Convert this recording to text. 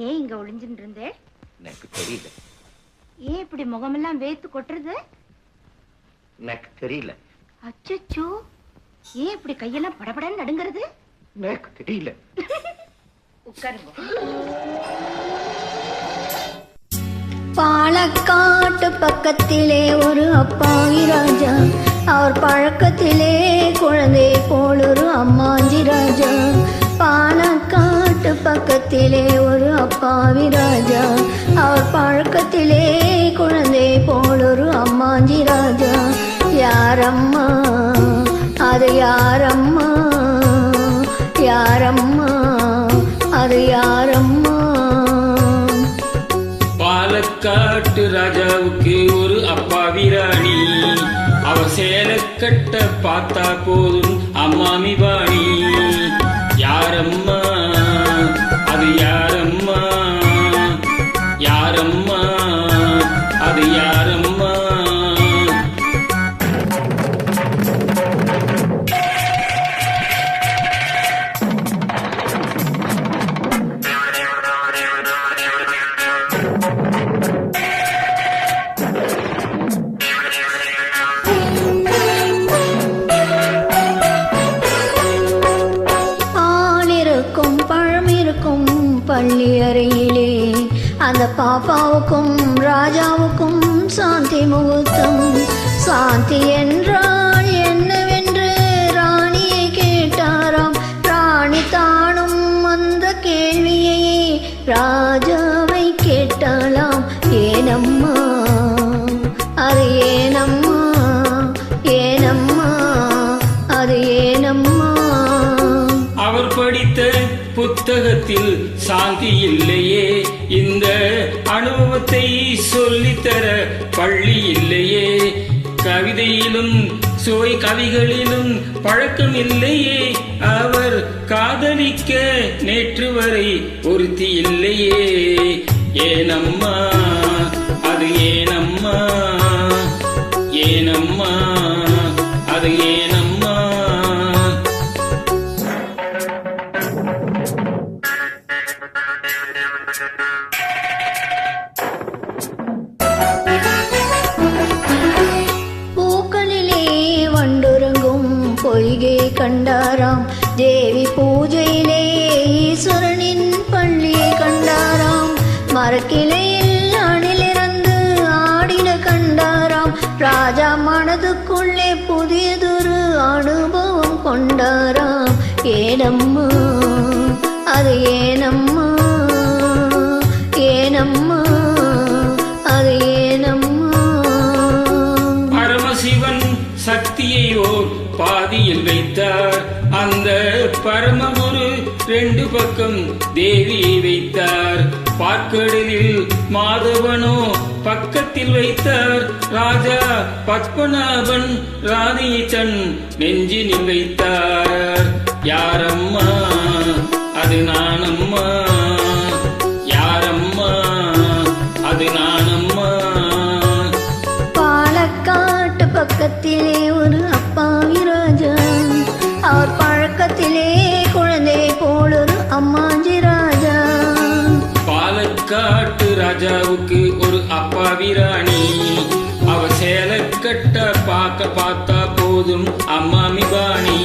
ஏன் இங்க ஒளிஞ்சுட்டு இருந்தே? எனக்கு தெரியல. ஏன் இப்படி முகமெல்லாம் வேத்து கொட்டுறது? எனக்கு தெரியல. அச்சச்சோ, ஏன் இப்படி கையெல்லாம் படபடன்னு நடுங்கிறது? எனக்கு தெரியல. உட்காருங்க. பாலக்காட்டு பக்கத்திலே ஒரு அப்பாவி ராஜா, அவர் பழக்கத்திலே குழந்தை போல் ஒரு அம்மாஞ்சி ராஜா. பாலக்காட்டு பக்கத்திலே ஒரு அப்பாவி ராஜா, அவர் பழக்கத்திலே குழந்தை போல் ஒரு அம்மாஞ்சி ராஜா. யாரம்மா அது யாரம்மா, யாரம்மா அது யாரம்மா? பாலக்காட்டு ராஜாவுக்கு ஒரு அப்பாவி ராணி, அவ சேலக்கட்ட பார்த்தா போதும் அம்மாமி வாணி. யாரம்மா அது யாரம்மா, யாரம்மா அது யாரம்மா? பள்ளி அறையிலே அந்த பாப்பாவுக்கும் ராஜாவுக்கும் சாந்தி முகூர்த்தம். சாந்தி என்றால் என்னவென்று ராணியை கேட்டாராம். ராணி தானும் அந்த கேள்வியை ராஜாவை கேட்டாலாம். ஏனம்மா அது ஏனம்மா, ஏனம்மா அது ஏனம்மா? அவர் படித்த புத்தகத்தில் சாந்தி இல்லையே, இந்த அனுபவத்தை சொல்லித்தர பள்ளி இல்லையே. கவிதையிலும் சுவை கவிகளிலும் பழக்கம் இல்லையே, அவர் காதலிக்க நேற்று வரை ஒருத்தி இல்லையே. ஏனம்மா அது ஏனம்மா, ஏனம்மா அது ஏனம்மா? பூக்களிலே வண்டுறங்கும் பொய்கை கண்டாராம். தேவி பூஜையிலே ஈஸ்வரனின் பள்ளியை கண்டாராம். மரக்கிளையில் அணிலிருந்து ஆடின கண்டாராம். ராஜா மனதுக்குள்ளே புதியதொரு அனுபவம் கொண்டாராம். ஏனம்மா அது ஏனம்மா, ஏனம்மா அது ஏனம்மா? பரமசிவன் சக்தியை ஓர் பாதியில் வைத்தார், அந்த பரமகுரு ரெண்டு பக்கம் தேவியை வைத்தார். பார்க்கடலில் மாதவனோ பக்கத்தில் வைத்தார். ராஜா பத்மநாபன் ராணியை தன் நெஞ்சினில் வைத்தார். யாரம்மா அது நானம்மா, யாரம்மா அது நானம்மா? பாலக்காட்டு பக்கத்திலே ஒரு அப்பாவி ராஜா, அவர் பழக்கத்திலே குழந்தை போல் ஒரு அம்மாஞ்சி ராஜா. பாலக்காட்டு ராஜாவுக்கு ஒரு அப்பாவி ராணி, அவ சேலக்கட்ட பார்க்க பார்த்தா போதும் அம்மாமி வாணி.